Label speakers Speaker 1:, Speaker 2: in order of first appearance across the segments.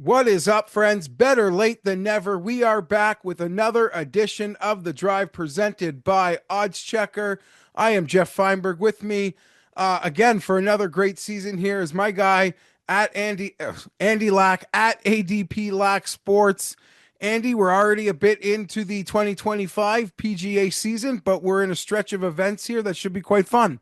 Speaker 1: What is up, friends? Better late than never. We are back with another edition of The Drive presented by oddschecker. I am Geoff Fienberg. With me again for another great season here is my guy at Andy Lack at ADP Lack Sports. Andy, we're already a bit into the 2025 PGA season, but we're in a stretch of events here that should be quite fun.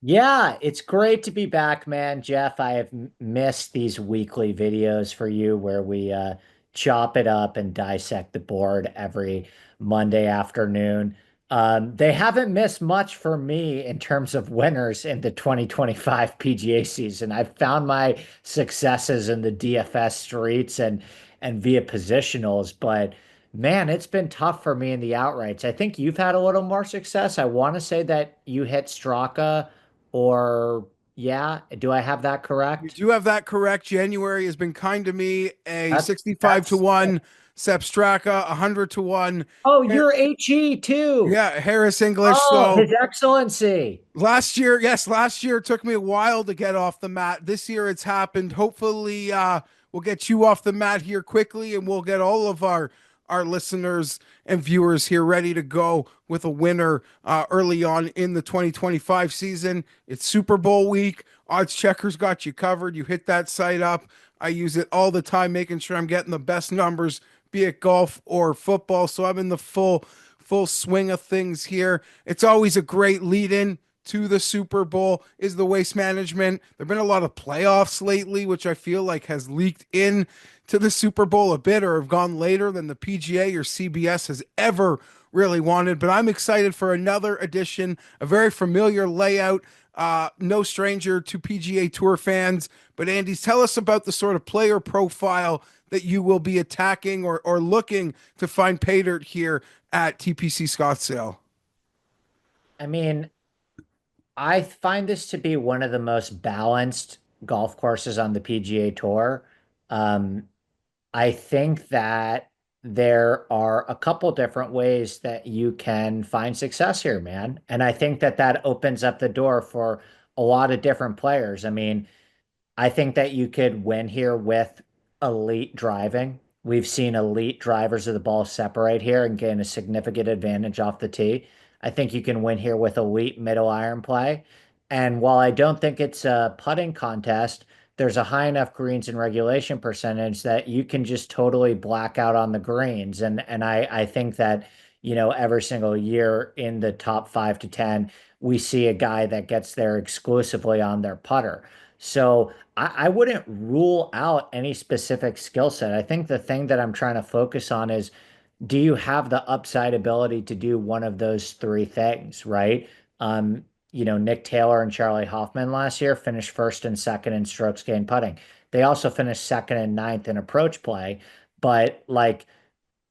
Speaker 2: Yeah, it's great to be back, man. Geoff, I have missed these weekly videos for you where we chop it up and dissect the board every Monday afternoon. They haven't missed much for me in terms of winners in the 2025 PGA season. I've found my successes in the DFS streets and via positionals, but man, it's been tough for me in the outrights. I think you've had a little more success. I want to say that you hit Straka or yeah, do I have that
Speaker 1: You
Speaker 2: correct?
Speaker 1: do have that correct. January has been kind to me. A
Speaker 2: That's
Speaker 1: 65 to
Speaker 2: that's
Speaker 1: 1, Sep Straka, 100 to 1.
Speaker 2: Oh, you're HE too.
Speaker 1: Yeah, Harris English.
Speaker 2: Oh,
Speaker 1: So
Speaker 2: His Excellency.
Speaker 1: last year it took me a while to get off the mat. This year it's happened. Hopefully, we'll get you off the mat here quickly, and we'll get all of our listeners and viewers here ready to go with a winner early on in the 2025 season. It's Super Bowl week. Odds Checkers got you covered. You hit that site up. I use it all the time, making sure I'm getting the best numbers, be it golf or football. So I'm in the full swing of things here. It's always a great lead in to the Super Bowl is the waste management. There've been a lot of playoffs lately, which I feel like has leaked in to the Super Bowl a bit or have gone later than the PGA or CBS has ever really wanted. But I'm excited for another edition, a very familiar layout. No stranger to PGA Tour fans. But Andy, tell us about the sort of player profile that you will be attacking or looking to find pay dirt here at TPC Scottsdale.
Speaker 2: I mean, I find this to be one of the most balanced golf courses on the PGA Tour. Um, I think that there are a couple different ways that you can find success here, man. And I think that that opens up the door for a lot of different players. I mean, I think that you could win here with elite driving. We've seen elite drivers of the ball separate here and gain a significant advantage off the tee. I think you can win here with elite middle iron play. And while I don't think it's a putting contest, there's a high enough greens and regulation percentage that you can just totally black out on the greens. And I think that, every single year in the top 5 to 10, we see a guy that gets there exclusively on their putter. So I wouldn't rule out any specific skill set. I think the thing that I'm trying to focus on is, do you have the upside ability to do one of those three things, right? Nick Taylor and Charlie Hoffman last year finished first and second in strokes gained putting. They also finished second and ninth in approach play, but like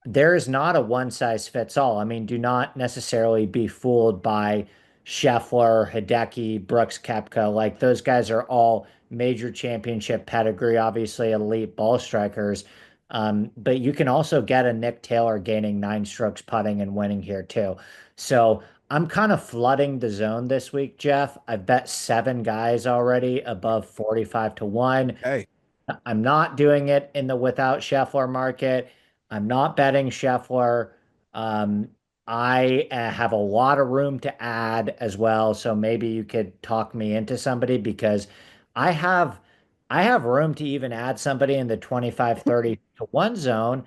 Speaker 2: there is not a one size fits all. I mean, do not necessarily be fooled by Scheffler, Hideki, Brooks Koepka. Like those guys are all major championship pedigree, obviously elite ball strikers. But you can also get a Nick Taylor gaining 9 strokes putting and winning here too. So I'm kind of flooding the zone this week, Geoff. I've bet 7 guys already above 45 to 1.
Speaker 1: Hey,
Speaker 2: I'm not doing it in the without Scheffler market. I'm not betting Scheffler. Um, I have a lot of room to add as well, so maybe you could talk me into somebody because I have I have room to even add somebody in the 25, 30 to 1 zone.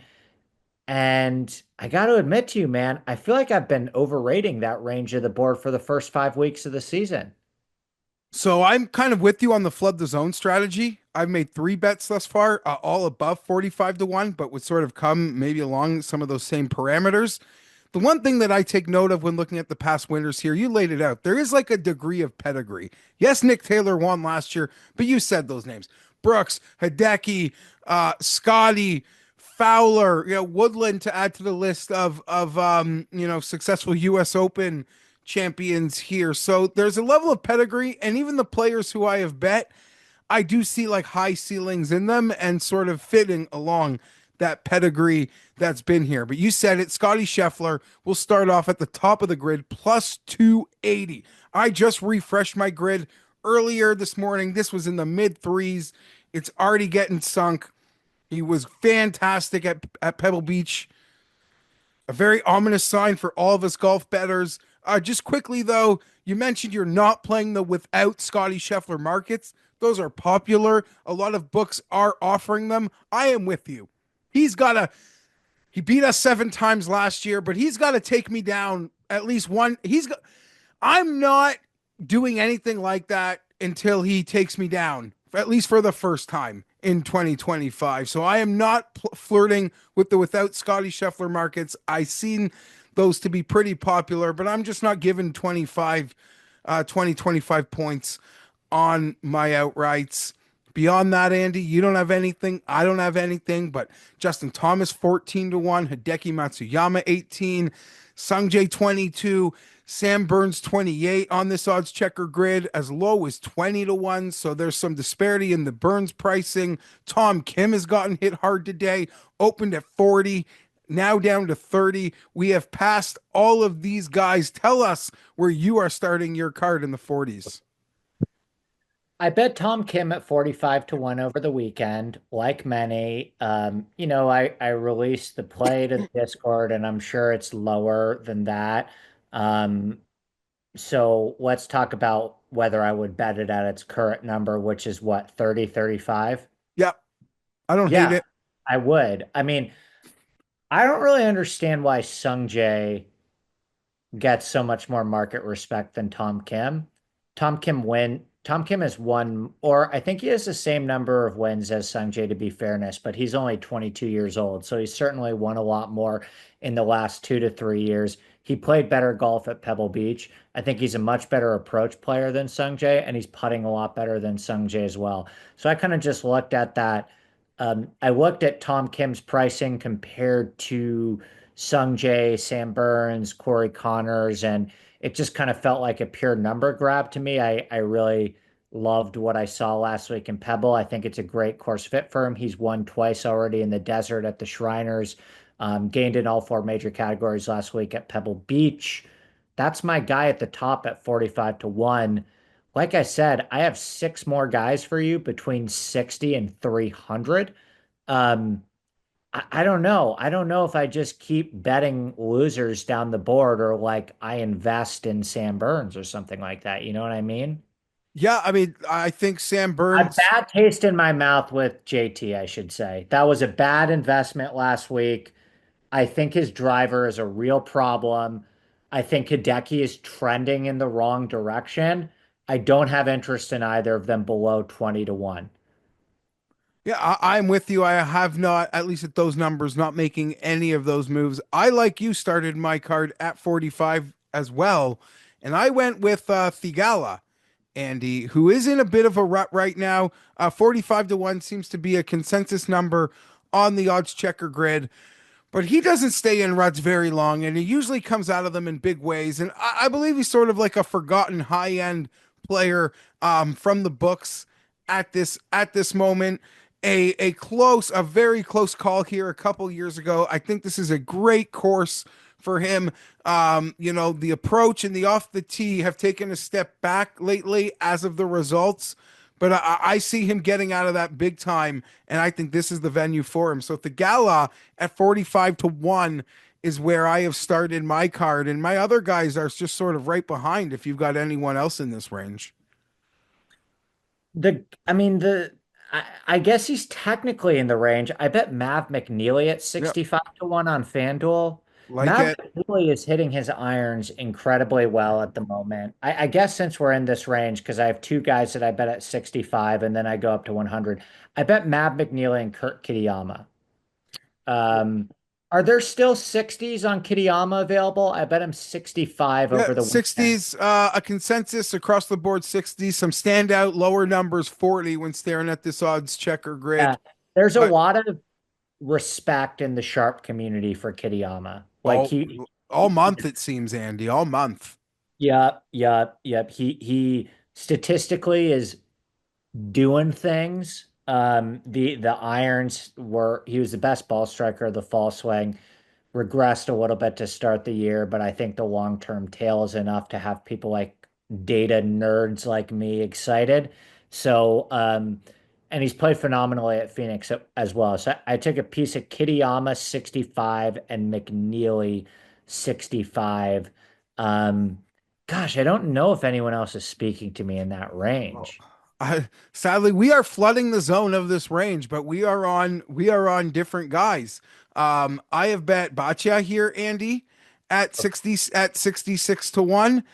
Speaker 2: And I got to admit to you, man, I feel like I've been overrating that range of the board for the first 5 weeks of the season.
Speaker 1: so I'm kind of with you on the flood the zone strategy. I've made 3 bets thus far, all above 45 to 1, but would sort of come maybe along some of those same parameters. The one thing that I take note of when looking at the past winners here, you laid it out. There is like a degree of pedigree. Yes, Nick Taylor won last year, but you said those names. Brooks, Hideki, Scotty, Fowler, Woodland to add to the list of successful US Open champions here. So there's a level of pedigree, and even the players who I have bet, I do see like high ceilings in them and sort of fitting along that pedigree that's been here. But you said it, Scotty Scheffler will start off at the top of the grid plus 280. I just refreshed my grid earlier this morning. This was in the mid threes. It's already getting sunk. He was fantastic at Pebble Beach. A very ominous sign for all of us golf bettors. Just quickly though, you mentioned you're not playing the without Scotty Scheffler markets. Those are popular. A lot of books are offering them. I am with you. He's got to he beat us 7 times last year, but he's got to take me down at least one. I'm not doing anything like that until he takes me down, at least for the first time in 2025. So I am not flirting with the without Scotty Scheffler markets. I've seen those to be pretty popular, but I'm just not giving 25 points on my outrights. Beyond that, Andy, you don't have anything. I don't have anything, but Justin Thomas 14 to 1, Hideki Matsuyama 18, Sungjae 22, Sam Burns 28 on this odds checker grid, as low as 20 to 1. So there's some disparity in the Burns pricing. Tom Kim has gotten hit hard today, opened at 40, now down to 30. We have passed all of these guys. Tell us where you are starting your card in the 40s.
Speaker 2: I bet Tom Kim at 45 to 1 over the weekend, like many. I released the play to the Discord, and I'm sure it's lower than that. Um, so let's talk about whether I would bet it at its current number, which is what, 30, 35?
Speaker 1: Yep, I don't hate
Speaker 2: Yeah,
Speaker 1: it.
Speaker 2: I would. I mean, I don't really understand why Sung Jae gets so much more market respect than Tom Kim. Tom Kim has won, or I think he has the same number of wins as Sungjae to be fairness, but he's only 22 years old. So he's certainly won a lot more in the last 2 to 3 years. He played better golf at Pebble Beach. I think he's a much better approach player than Sungjae, and he's putting a lot better than Sungjae as well. So I kind of just looked at that. I looked at Tom Kim's pricing compared to Sung Jae, Sam Burns, Corey Connors, and it just kind of felt like a pure number grab to me. I really loved what I saw last week in Pebble. I think it's a great course fit for him. He's won twice already in the desert at the Shriners, gained in all four major categories last week at Pebble Beach. That's my guy at the top at 45 to 1. Like I said, I have six more guys for you between 60 and 300. Um, I don't know. I don't know if I just keep betting losers down the board or like I invest in Sam Burns or something like that. You know what I mean?
Speaker 1: Yeah, I mean, I think Sam
Speaker 2: A
Speaker 1: Burns.
Speaker 2: bad taste in my mouth with JT, I should say. That was a bad investment last week. I think his driver is a real problem. I think Hideki is trending in the wrong direction. I don't have interest in either of them below 20 to 1.
Speaker 1: Yeah, I'm with you. I have not, at least at those numbers, not making any of those moves. I, like you, started my card at 45 as well. And I went with Thigala, Andy, who is in a bit of a rut right now. 45 to 1 seems to be a consensus number on the odds checker grid. But he doesn't stay in ruts very long, and he usually comes out of them in big ways. And I believe he's sort of like a forgotten high end player from the books at this moment. A very close call here a couple years ago. I think this is a great course for him. The approach and the off the tee have taken a step back lately as of the results, but I see him getting out of that big time, and I think this is the venue for him. So the Gala at 45 to 1 is where I have started my card, and my other guys are just sort of right behind if you've got anyone else in this range.
Speaker 2: I mean, I guess he's technically in the range. I bet Mav McNeely at
Speaker 1: Yep,
Speaker 2: 65 to 1 on FanDuel.
Speaker 1: like
Speaker 2: Mav
Speaker 1: it.
Speaker 2: McNeely is hitting his irons incredibly well at the moment. I guess since we're in this range, because I have two guys that I bet at 65 and then I go up to 100, I bet Mav McNeely and Kurt Kitayama. Um, are there still 60s on Kitayama available? I bet him 65
Speaker 1: Yeah,
Speaker 2: over the weekend.
Speaker 1: 60s, a consensus across the board 60s, some standout lower numbers 40 when staring at this odds checker
Speaker 2: Yeah,
Speaker 1: grid.
Speaker 2: there's a
Speaker 1: But
Speaker 2: lot of respect in the sharp community for Kitayama. Like
Speaker 1: all all month it seems, Andy, all month.
Speaker 2: yep, yep, yep. He statistically is doing things. The irons were he was the best ball striker of the fall swing. Regressed a little bit to start the year, but I think the long-term tail is enough to have people like data nerds like me excited. So and he's played phenomenally at Phoenix as well. So I took a piece of Kitayama 65 and McNeely 65. Um, Gosh, I don't know if anyone else is speaking to me in that
Speaker 1: Well,
Speaker 2: range.
Speaker 1: sadly, we are flooding the zone of this range, but we are on different guys. I have bet Baccia here, Andy, at 66 to 1.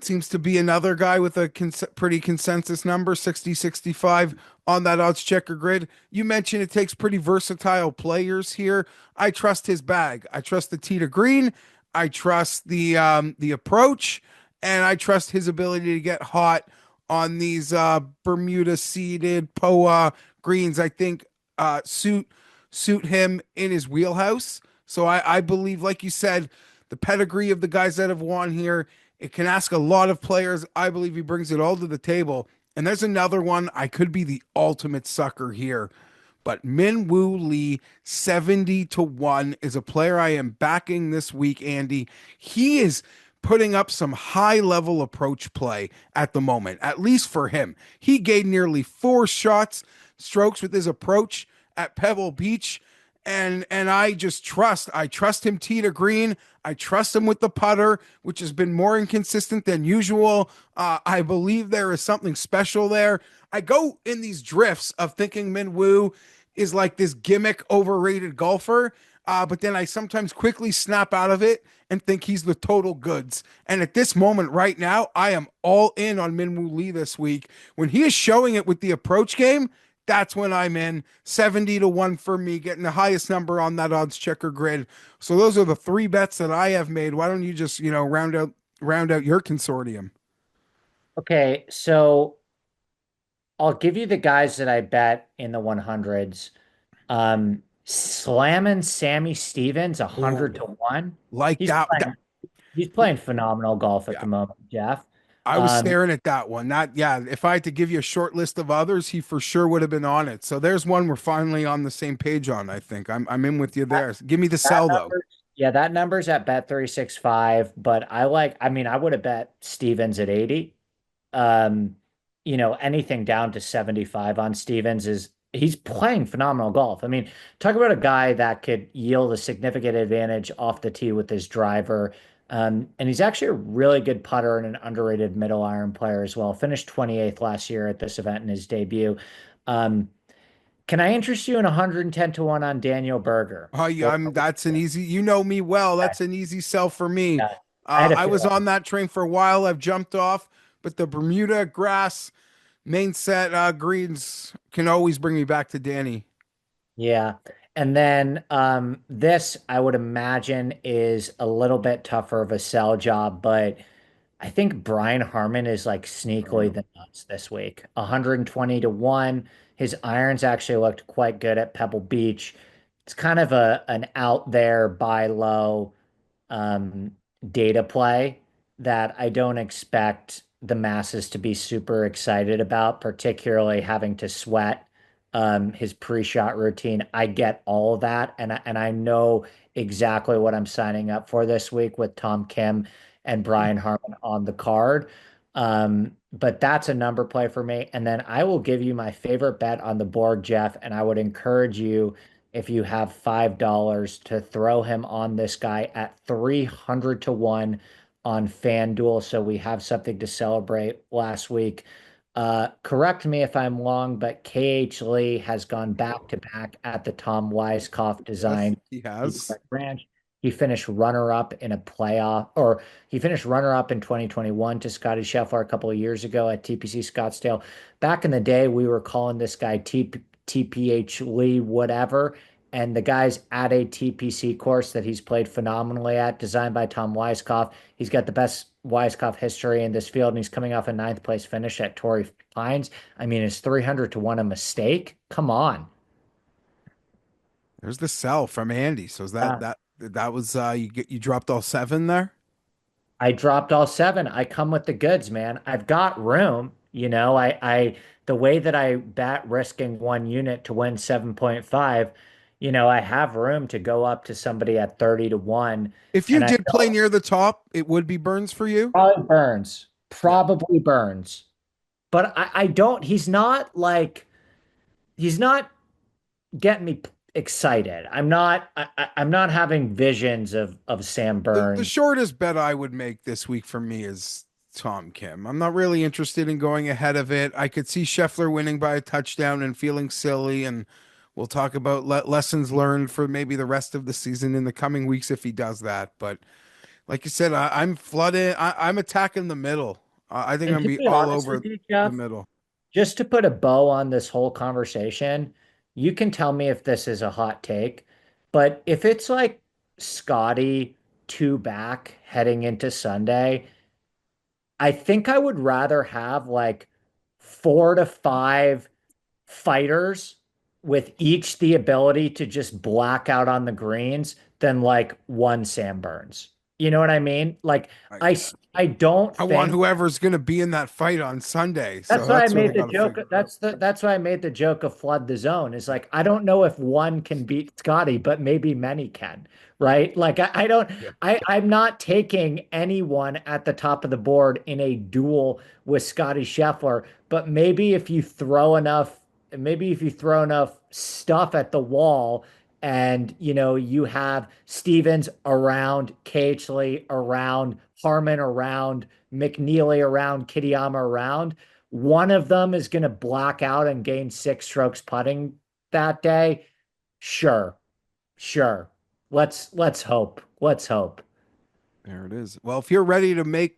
Speaker 1: Seems to be another guy with a pretty consensus number, 60 65 on that odds checker grid. You mentioned it takes pretty versatile players here. I trust his bag. I trust the tee to green. I trust the approach, and I trust his ability to get hot on these Bermuda seeded POA greens. I think suit him in his wheelhouse. So I believe, like you said, the pedigree of the guys that have won here, it can ask a lot of players. I believe he brings it all to the table. And there's another one. I could be the ultimate sucker here, but Min Woo Lee, 70 to 1, is a player I am backing this week, Andy. He is putting up some high level approach play at the moment, at least for him. He gained nearly 4 strokes with his approach at Pebble Beach. And I trust him tee to green. I trust him with the putter, which has been more inconsistent than usual. I believe there is something special there. I go in these drifts of thinking Minwoo is like this gimmick overrated golfer, but then I sometimes quickly snap out of it and think he's the total goods. And at this moment right now, I am all in on Minwoo Lee this week. When he is showing it with the approach game, that's when I'm in. 70 to 1 for me, getting the highest number on that odds checker grid. So those are the 3 bets that I have made. Why don't you just, round out your consortium?
Speaker 2: Okay, so I'll give you the guys that I bet in the 100s. Slamming Sammy Stevens
Speaker 1: Oh,
Speaker 2: 100 to 1.
Speaker 1: like
Speaker 2: He's
Speaker 1: that.
Speaker 2: he's playing phenomenal golf at
Speaker 1: Yeah.
Speaker 2: the moment, Jeff.
Speaker 1: I was
Speaker 2: Um,
Speaker 1: staring at that one. Not, yeah. If I had to give you a short list of others, he for sure would have been on it. So there's one we're finally on the same page on. I think I'm in with you
Speaker 2: that,
Speaker 1: there. Give me the
Speaker 2: that
Speaker 1: sell though.
Speaker 2: number, yeah, that number's at bet 365, but I mean, I would have bet Stevens at 80. Um, Anything down to 75 on Stevens is he's playing phenomenal golf. I mean, talk about a guy that could yield a significant advantage off the tee with his driver. And he's actually a really good putter and an underrated middle iron player as well. Finished 28th last year at this event in his debut. Um, can I interest you in 110 to 1 on Daniel Berger?
Speaker 1: Oh, yeah,
Speaker 2: Or
Speaker 1: that's an easy, you know me well. That's an easy sell for me.
Speaker 2: yeah, I had a
Speaker 1: I was
Speaker 2: feeling.
Speaker 1: on that train for a while. I've jumped off, but the Bermuda grass main set greens can always bring me back to Danny.
Speaker 2: Yeah. And then this I would imagine is a little bit tougher of a sell job, but I think Brian Harmon is like sneakily the nuts this week. 120 to 1. His irons actually looked quite good at Pebble Beach. It's kind of an out there buy low um, data play that I don't expect the masses to be super excited about, particularly having to sweat his pre-shot routine. I get all of that, and I know exactly what I'm signing up for this week with Tom Kim and Brian Harmon on the card. But that's a number play for me. And then I will give you my favorite bet on the board, Jeff, and I would encourage you if you have $5 to throw him on this guy at 300 to 1 on FanDuel. So we have something to celebrate last week. Correct me if I'm wrong, but KH Lee has gone back to back at the Tom Weiskopf
Speaker 1: Yes,
Speaker 2: Design
Speaker 1: he has.
Speaker 2: Ranch. He finished runner up in a playoff, or he finished runner up in 2021 to Scotty Scheffler a couple of years ago at TPC Scottsdale. Back in the day, we were calling this guy TPH Lee, whatever. And the guy's at a TPC course that he's played phenomenally at, designed by Tom Weiskopf. He's got the best Weiskopf history in this field, and he's coming off a ninth place finish at Torrey Pines. I mean, is 300 to 1 a mistake? Come on.
Speaker 1: There's the sell from Andy. So is that
Speaker 2: Yeah.
Speaker 1: that was you dropped all 7 there?
Speaker 2: I dropped all 7. I come with the goods, man. I've got room. The way that I bat risking 1 unit to win 7.5, I have room to go up to somebody at 30 to 1.
Speaker 1: If you
Speaker 2: And I
Speaker 1: did play
Speaker 2: know
Speaker 1: near the top, it would be Burns for you.
Speaker 2: probably Burns,
Speaker 1: Yeah.
Speaker 2: probably Burns. But I don't, he's not like he's not getting me excited. I'm not having visions of Sam
Speaker 1: The
Speaker 2: Burns.
Speaker 1: shortest bet I would make this week for me is Tom Kim. I'm not really interested in going ahead of it. I could see Scheffler winning by a touchdown and feeling silly, and we'll talk about lessons learned for maybe the rest of the season in the coming weeks if he does that. But like you said, I'm flooded. I'm attacking the middle. I think I'm
Speaker 2: And
Speaker 1: gonna
Speaker 2: to
Speaker 1: be
Speaker 2: be
Speaker 1: all
Speaker 2: honest with
Speaker 1: over
Speaker 2: you,
Speaker 1: the
Speaker 2: Jeff,
Speaker 1: middle.
Speaker 2: just to put a bow on this whole conversation, you can tell me if this is a hot take, but if it's like Scotty two back heading into Sunday, I think I would rather have like 4 to 5 fighters with each the ability to just black out on the greens than like one Sam Burns. You know what I mean? Like
Speaker 1: I,
Speaker 2: I don't
Speaker 1: I want
Speaker 2: think
Speaker 1: whoever's gonna be in that fight on Sunday. So
Speaker 2: that's why I
Speaker 1: that's what I
Speaker 2: made the
Speaker 1: got to
Speaker 2: joke.
Speaker 1: figure out.
Speaker 2: That's why I made the joke of flood the zone. Is like I don't know if one can beat Scotty, but maybe many can, right? Like I don't
Speaker 1: Yeah.
Speaker 2: I'm not taking anyone at the top of the board in a duel with Scotty Scheffler, but maybe if you throw enough stuff at the wall and you have Stevens around, Cageley around, Harmon around, McNeely around, Kitayama around, one of them is going to black out and gain 6 strokes putting that day. Sure, sure. Let's hope. Let's hope.
Speaker 1: There it is. Well, if you're ready to make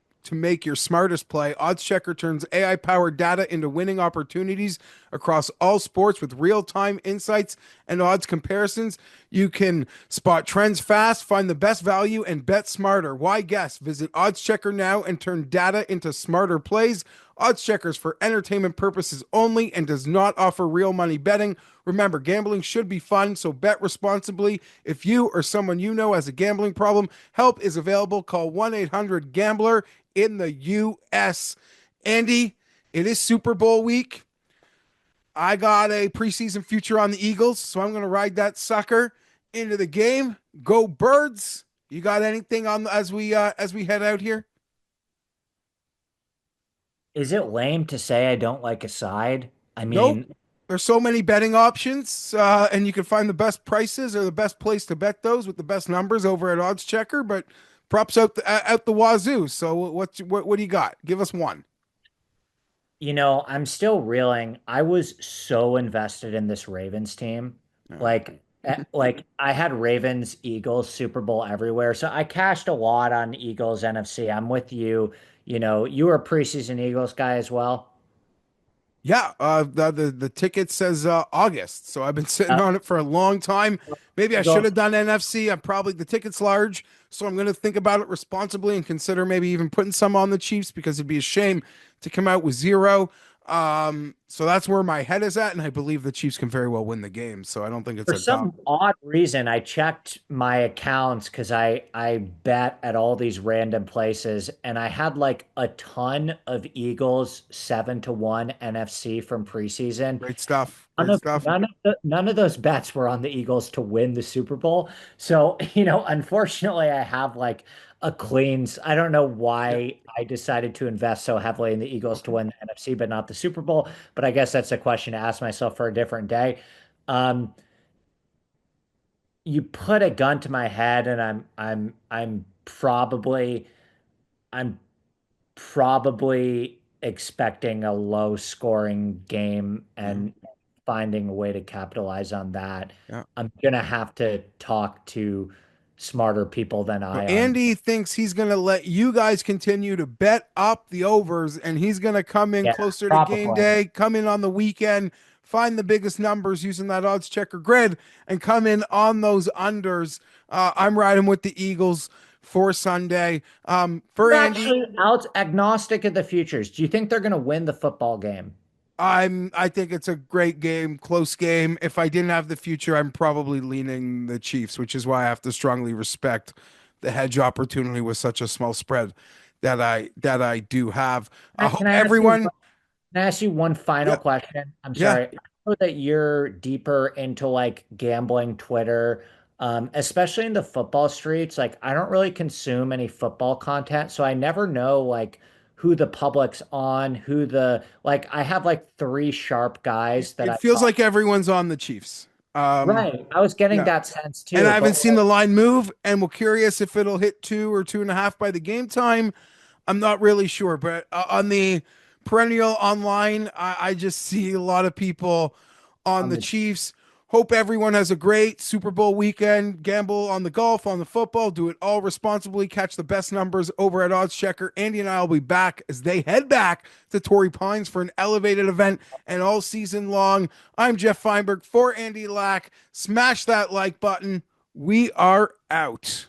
Speaker 1: your smartest play, oddschecker turns AI powered data into winning opportunities across all sports with real-time insights and odds comparisons. You can spot trends fast, find the best value, and bet smarter. Why guess? Visit oddschecker now and turn data into smarter plays. Oddschecker is for entertainment purposes only and does not offer real money betting. Remember, gambling should be fun, so bet responsibly. If you or someone you know has a gambling problem, help is available. Call 1-800-GAMBLER in the US. Andy, it is Super Bowl week. I got a preseason future on the Eagles, so I'm going to ride that sucker into the game. Go Birds. You got anything on as we head out here?
Speaker 2: Is it lame to say I don't like a side? I
Speaker 1: Nope.
Speaker 2: mean,
Speaker 1: There's so many betting options, and you can find the best prices or the best place to bet those with the best numbers over at oddschecker. But props out the wazoo. So what do you got? Give us one.
Speaker 2: I'm still reeling. I was so invested in this Ravens team.
Speaker 1: Yeah.
Speaker 2: Like I had Ravens, Eagles, Super Bowl everywhere. So I cashed a lot on Eagles NFC. I'm with you. You were a preseason Eagles guy as well.
Speaker 1: Yeah, the ticket says August, so I've been sitting
Speaker 2: Uh,
Speaker 1: on it for a long time. Maybe I should
Speaker 2: go
Speaker 1: have done NFC. I'm probably the ticket's large, so I'm going to think about it responsibly and consider maybe even putting some on the Chiefs because it'd be a shame to come out with zero. So that's where my head is at, and I believe the Chiefs can very well win the game. So I don't think it's
Speaker 2: For
Speaker 1: a dumb.
Speaker 2: some odd reason, I checked my accounts because I bet at all these random places, and I had like a ton of Eagles 7-1 NFC from preseason.
Speaker 1: Great stuff. Great stuff.
Speaker 2: None of those bets were on the Eagles to win the Super Bowl. So, unfortunately, I have like a cleans. I don't know
Speaker 1: Yeah.
Speaker 2: why I decided to invest so heavily in the Eagles to win the NFC, but not the Super Bowl. But I guess that's a question to ask myself for a different day. Um, you put a gun to my head, and I'm probably expecting a low scoring game
Speaker 1: Yeah.
Speaker 2: and finding a way to capitalize on that.
Speaker 1: Yeah.
Speaker 2: I'm gonna have to talk to smarter people than
Speaker 1: So
Speaker 2: I on.
Speaker 1: Andy thinks he's going to let you guys continue to bet up the overs, and he's going to come in
Speaker 2: Yeah,
Speaker 1: closer to game
Speaker 2: probably.
Speaker 1: day, come in on the weekend, find the biggest numbers using that odds checker grid, and come in on those unders. I'm riding with the Eagles for Sunday. For
Speaker 2: You're
Speaker 1: Andy,
Speaker 2: actually out agnostic of the futures. Do you think they're gonna win the football game?
Speaker 1: I think it's a great game, close game. If I didn't have the future, I'm probably leaning the Chiefs, which is why I have to strongly respect the hedge opportunity with such a small spread that I do have. I hope
Speaker 2: Can I ask you?
Speaker 1: everyone,
Speaker 2: Can I ask you one final
Speaker 1: yeah,
Speaker 2: question? I'm
Speaker 1: yeah,
Speaker 2: sorry. I know that you're deeper into like gambling Twitter, especially in the football streets. Like, I don't really consume any football content, so I never know like who the public's on, who the like I have like three sharp guys that
Speaker 1: It
Speaker 2: I
Speaker 1: feels
Speaker 2: thought.
Speaker 1: like everyone's on the Chiefs.
Speaker 2: Right. I was getting
Speaker 1: Yeah.
Speaker 2: that sense
Speaker 1: And
Speaker 2: too,
Speaker 1: I haven't
Speaker 2: but
Speaker 1: seen the line move, and we're curious if it'll hit 2 or 2.5 by the game time. I'm not really sure, but on the perennial online, I just see a lot of people on
Speaker 2: on
Speaker 1: the
Speaker 2: the
Speaker 1: Chiefs. Hope everyone has a great Super Bowl weekend. Gamble on the golf, on the football, do it all responsibly. Catch the best numbers over at oddschecker. Andy and I will be back as they head back to Torrey Pines for an elevated event and all season long. I'm Geoff Fienberg for Andy Lack. Smash that like button. We are out.